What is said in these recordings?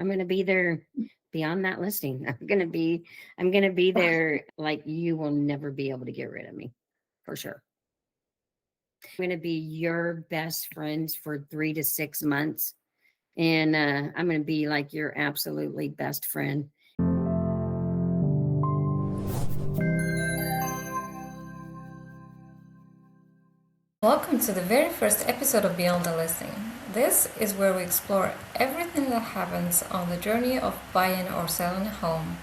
I'm going to be there beyond that listing. I'm going to be there. Like, you will never be able to get rid of me, for sure. I'm going to be your best friends for 3 to 6 months. And I'm going to be like your absolutely best friend. Welcome to the very first episode of Beyond the Listing. This is where we explore everything that happens on the journey of buying or selling a home,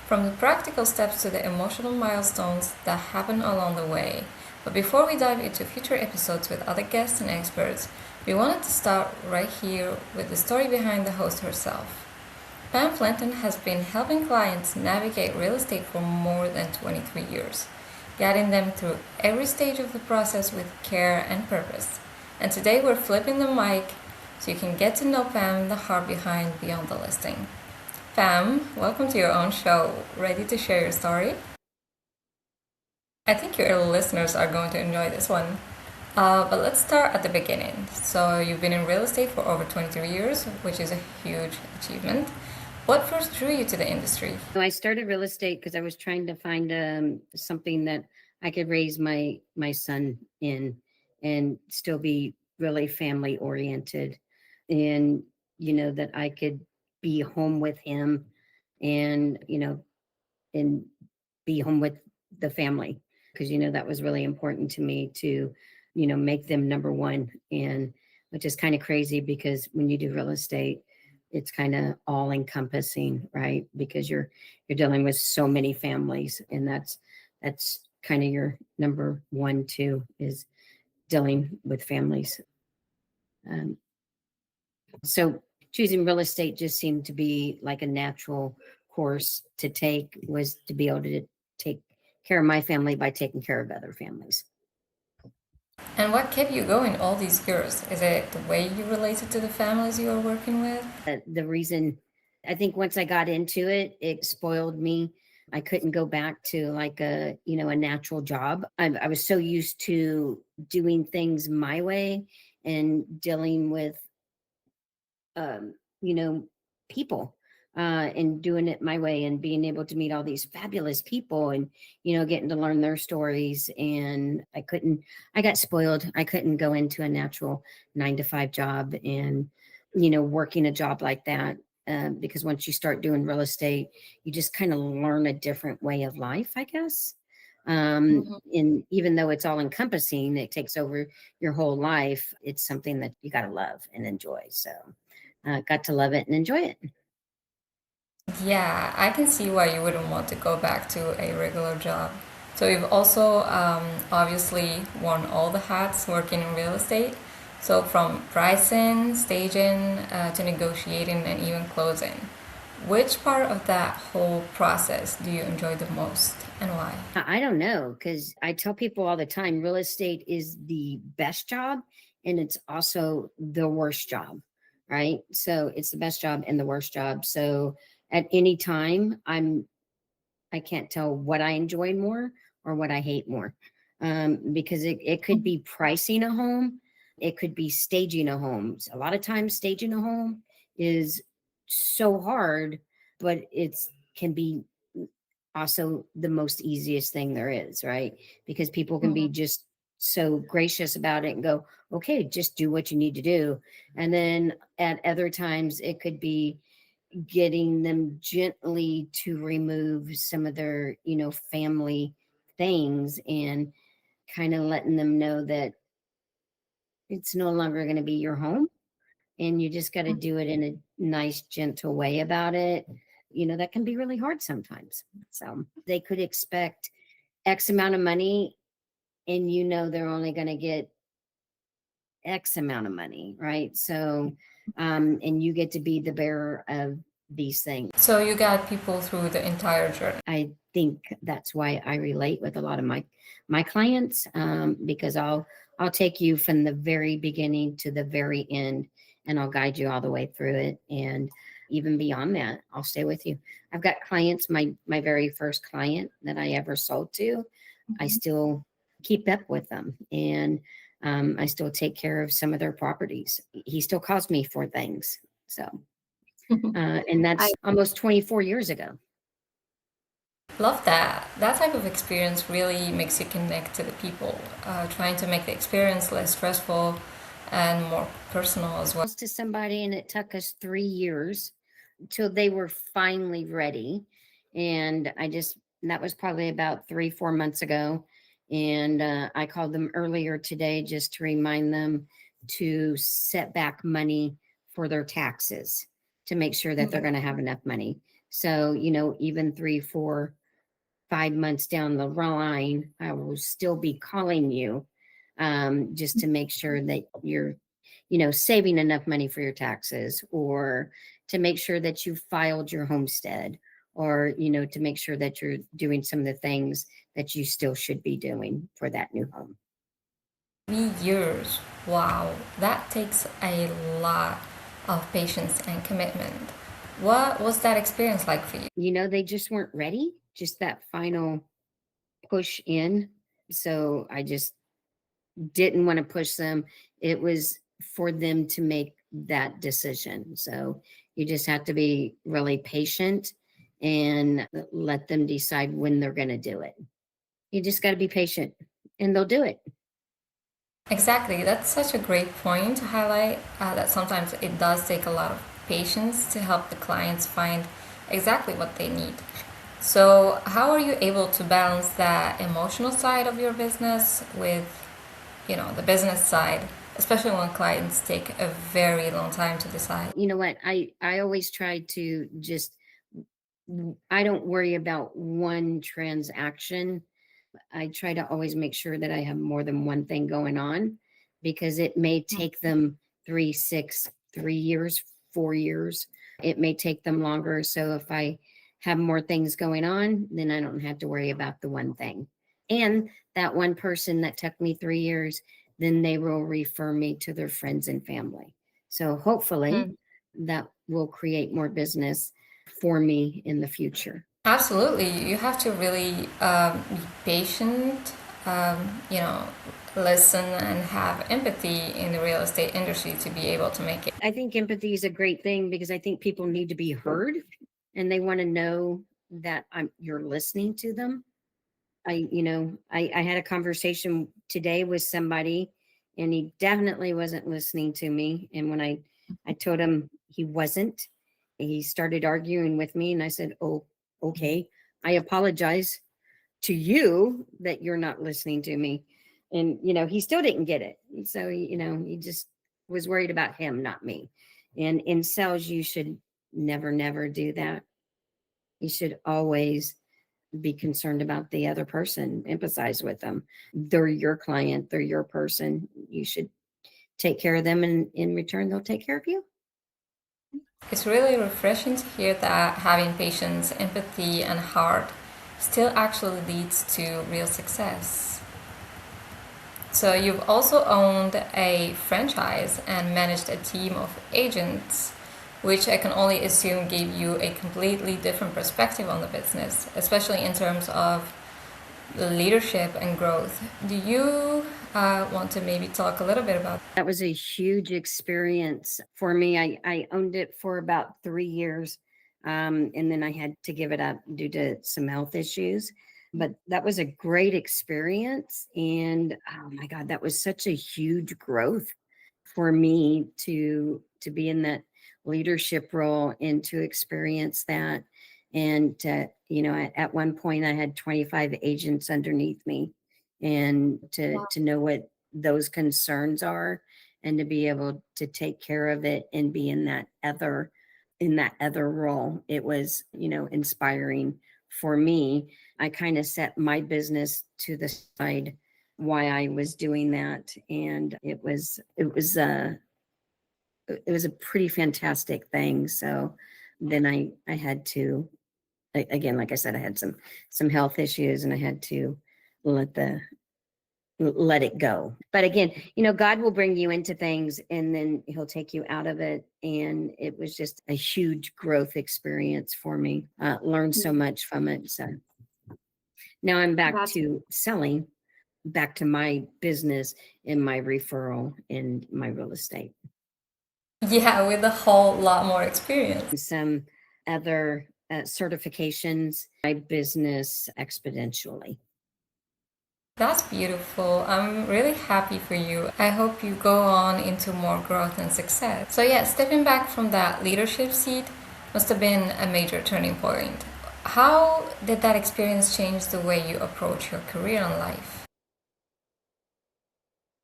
from the practical steps to the emotional milestones that happen along the way. But before we dive into future episodes with other guests and experts, we wanted to start right here with the story behind the host herself. Pam Linton has been helping clients navigate real estate for more than 23 years, guiding them through every stage of the process with care and purpose. And today we're flipping the mic so you can get to know Pam, the heart behind Beyond the Listing. Pam, welcome to your own show. Ready to share your story? I think your listeners are going to enjoy this one. But let's start at the beginning. So you've been in real estate for over 23 years, which is a huge achievement. What first drew you to the industry? I started real estate because I was trying to find something that I could raise my son in and still be really family oriented, and that I could be home with him, and and be home with the family, because that was really important to me to make them number one. And which is kind of crazy, because when you do real estate, it's kind of all encompassing, right? Because you're dealing with so many families, and that's kind of your number one too, is dealing with families. um, so choosing real estate just seemed to be like a natural course to take, was to be able to take care of my family by taking care of other families. And what kept you going all these years? Is it the way you related to the families you were working with? The reason, I think once I got into it, it spoiled me. I couldn't go back to like a natural job. I was so used to doing things my way and dealing with um, you know, people, and doing it my way, and being able to meet all these fabulous people, and, getting to learn their stories. And I got spoiled. I couldn't go into a natural 9 to 5 job, and, working a job like that. Because once you start doing real estate, you just kind of learn a different way of life, I guess. And even though it's all encompassing, it takes over your whole life. It's something that you got to love and enjoy. So got to love it and enjoy it. Yeah, I can see why you wouldn't want to go back to a regular job. So you've also obviously worn all the hats working in real estate. So from pricing, staging, to negotiating, and even closing. Which part of that whole process do you enjoy the most, and why? I don't know, because I tell people all the time, real estate is the best job, and it's also the worst job, right? So it's the best job and the worst job. So at any time, I can't tell what I enjoy more or what I hate more, because it could be pricing a home, it could be staging a home. A lot of times, staging a home is so hard, but it's can be also the most easiest thing there is, right? Because people can be just so gracious about it and go, okay, just do what you need to do. And then at other times, it could be getting them gently to remove some of their, family things, and kind of letting them know that it's no longer going to be your home, and you just got to do it in a nice, gentle way about it. That can be really hard sometimes. So they could expect X amount of money, and they're only going to get X amount of money, right? So, and you get to be the bearer of these things. So you got people through the entire journey. I think that's why I relate with a lot of my clients, because I'll take you from the very beginning to the very end, and I'll guide you all the way through it. And even beyond that, I'll stay with you. I've got clients, my very first client that I ever sold to, I still keep up with them, and I still take care of some of their properties. He still calls me for things. So And I that's almost 24 years ago. Love that. That type of experience really makes you connect to the people, trying to make the experience less stressful and more personal as well. To somebody, and it took us 3 years till they were finally ready. And that was probably about 3, 4 months ago. And I called them earlier today just to remind them to set back money for their taxes to make sure that they're going to have enough money. So, even 3, 4, 5 months down the line, I will still be calling you just to make sure that you're saving enough money for your taxes, or to make sure that you filed your homestead, or, to make sure that you're doing some of the things that you still should be doing for that new home. 3 years. Wow, that takes a lot of patience and commitment. What was that experience like for you? They just weren't ready, just that final push in. So I just didn't want to push them. It was for them to make that decision. So you just have to be really patient and let them decide when they're going to do it. You just got to be patient and they'll do it. Exactly, that's such a great point to highlight that sometimes it does take a lot of patience to help the clients find exactly what they need. So, how are you able to balance that emotional side of your business with, the business side, especially when clients take a very long time to decide? You know what? I always try to just, I don't worry about one transaction. I try to always make sure that I have more than one thing going on, because it may take them 3 years, 4 years. It may take them longer. So if I have more things going on, then I don't have to worry about the one thing. And that one person that took me 3 years, then they will refer me to their friends and family. So hopefully that will create more business for me in the future. Absolutely. You have to really be patient, listen and have empathy in the real estate industry to be able to make it. I think empathy is a great thing, because I think people need to be heard and they want to know that you're listening to them. I had a conversation today with somebody, and he definitely wasn't listening to me. And when I told him he wasn't, he started arguing with me, and I said, "Oh, okay. I apologize to you that you're not listening to me." And he still didn't get it. So he just was worried about him, not me. And in sales, you should never do that. You should always be concerned about the other person, empathize with them. They're your client, they're your person. You should take care of them, and in return they'll take care of you. It's really refreshing to hear that having patience, empathy, and heart still actually leads to real success. So, you've also owned a franchise and managed a team of agents, which I can only assume gave you a completely different perspective on the business, especially in terms of the leadership and growth. Do you want to maybe talk a little bit about that? That was a huge experience for me. I owned it for about 3 years, and then I had to give it up due to some health issues. But that was a great experience. And oh my God, that was such a huge growth for me to be in that leadership role and to experience that. And at one point I had 25 agents underneath me, and to know what those concerns are, and to be able to take care of it and be in that other role, it was inspiring for me. I kind of set my business to the side why I was doing that, and it was a pretty fantastic thing. So then I had to, again, like I said, I had some health issues, and I had to let the let it go. But again, God will bring you into things, and then he'll take you out of it. And it was just a huge growth experience for me. Learned so much from it. So now I'm back That's to selling, back to my business and my referral and my real estate. Yeah, with a whole lot more experience. Some other certifications, my business exponentially. That's beautiful. I'm really happy for you. I hope you go on into more growth and success. So, yeah, stepping back from that leadership seat must have been a major turning point. How did that experience change the way you approach your career and life?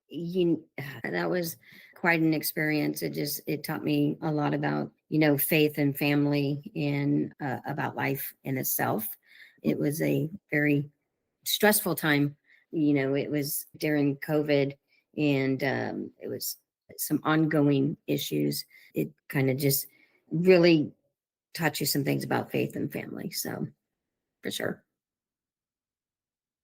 You that was quite an experience. It taught me a lot about, faith and family, and about life in itself. It was a very stressful time. It was during COVID, and it was some ongoing issues. It kind of just really taught you some things about faith and family. So, for sure.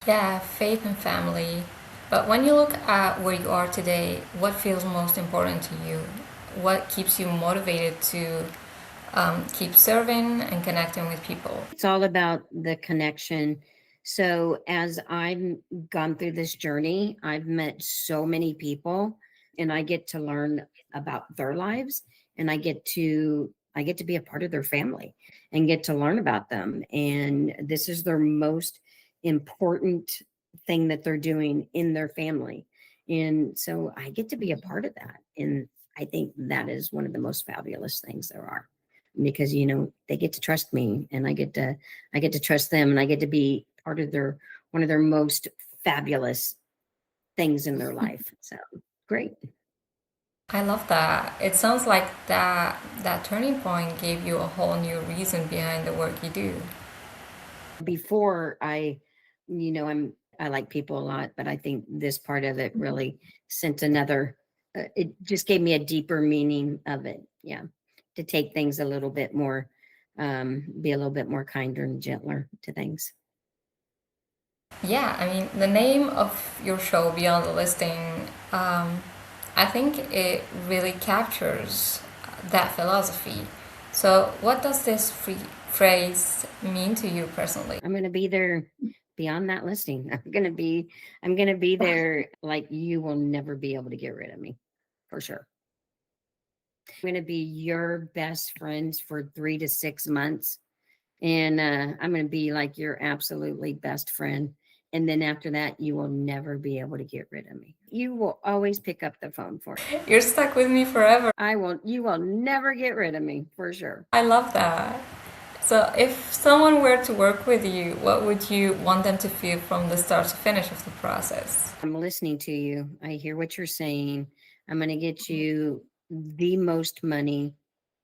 Yeah, faith and family. But when you look at where you are today, what feels most important to you? What keeps you motivated to keep serving and connecting with people? It's all about the connection. So, as I've gone through this journey, I've met so many people, and I get to learn about their lives, and I get to be a part of their family and get to learn about them. And this is their most important thing that they're doing in their family. And so I get to be a part of that. And I think that is one of the most fabulous things there are, because they get to trust me, and I get to trust them, and I get to be part of their one of their most fabulous things in their life. So great. I love that. It sounds like that turning point gave you a whole new reason behind the work you do. Before I like people a lot, but I think this part of it really sent another. It just gave me a deeper meaning of it. Yeah, to take things a little bit more, be a little bit more kinder and gentler to things. Yeah, I mean, the name of your show, Beyond the Listing, I think it really captures that philosophy. So, what does this phrase mean to you personally? I'm going to be there beyond that listing. I'm going to be there, like, you will never be able to get rid of me, for sure. I'm going to be your best friends for 3 to 6 months, and I'm going to be like your absolutely best friend. And then after that, you will never be able to get rid of me. You will always pick up the phone for me. You're stuck with me forever. You will never get rid of me, for sure. I love that. So, if someone were to work with you, what would you want them to feel from the start to finish of the process? I'm listening to you. I hear what you're saying. I'm going to get you the most money.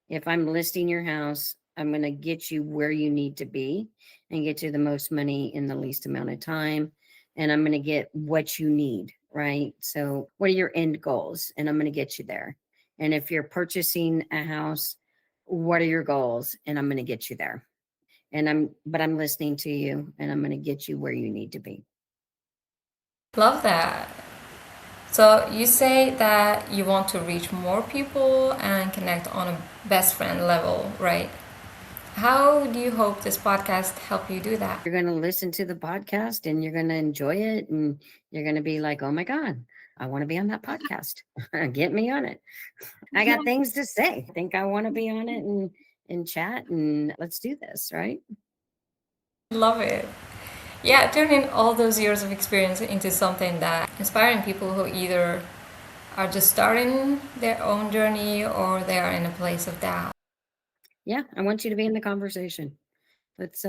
If I'm listing your house, I'm going to get you where you need to be and get you the most money in the least amount of time. And I'm going to get what you need, right? So, what are your end goals? And I'm going to get you there. And if you're purchasing a house, what are your goals? And I'm going to get you there. But I'm listening to you, and I'm going to get you where you need to be. Love that. So, you say that you want to reach more people and connect on a best friend level, right? How do you hope this podcast help you do that? You're going to listen to the podcast, and you're going to enjoy it, and you're going to be like, oh my God, I want to be on that podcast. Get me on it. I got things to say. I think I want to be on it and chat, and let's do this, right? Love it. Yeah, turning all those years of experience into something that inspiring people who either are just starting their own journey or they are in a place of doubt. Yeah, I want you to be in the conversation. Let's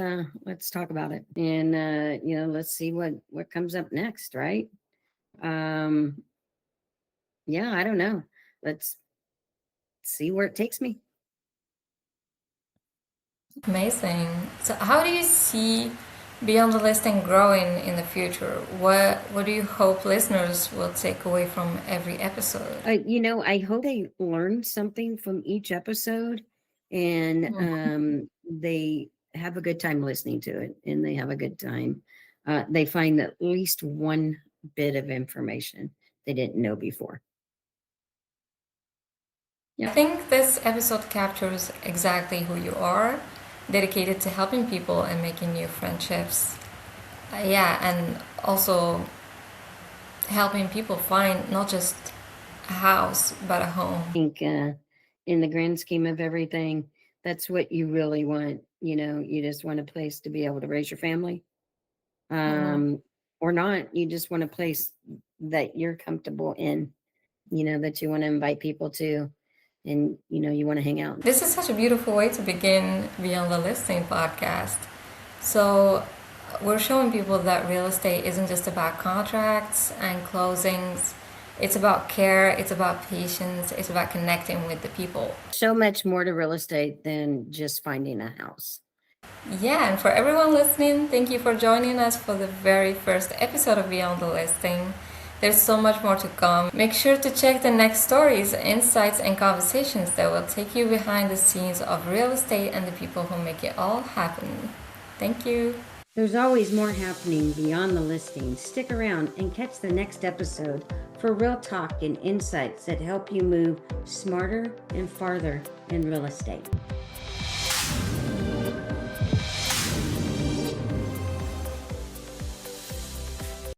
talk about it, and let's see what comes up next, right? Um, yeah, I don't know. Let's see where it takes me. Amazing. So, how do you see Beyond the Listing growing in the future? What do you hope listeners will take away from every episode? I hope they learn something from each episode, and they have a good time listening to it, and they have a good time. They find at least one bit of information they didn't know before. I think this episode captures exactly who you are, dedicated to helping people and making new friendships. Yeah, and also helping people find not just a house, but a home. I think in the grand scheme of everything, that's what you really want. You just want a place to be able to raise your family, Mhm. or not. You just want a place that you're comfortable in, that you want to invite people to, and, you want to hang out. This is such a beautiful way to begin Beyond the Listing podcast. So, we're showing people that real estate isn't just about contracts and closings. It's about care, it's about patience, it's about connecting with the people. So much more to real estate than just finding a house. Yeah, and for everyone listening, thank you for joining us for the very first episode of Beyond the Listing. There's so much more to come. Make sure to check the next stories, insights, and conversations that will take you behind the scenes of real estate and the people who make it all happen. Thank you. There's always more happening beyond the listing. Stick around and catch the next episode for real talk and insights that help you move smarter and farther in real estate.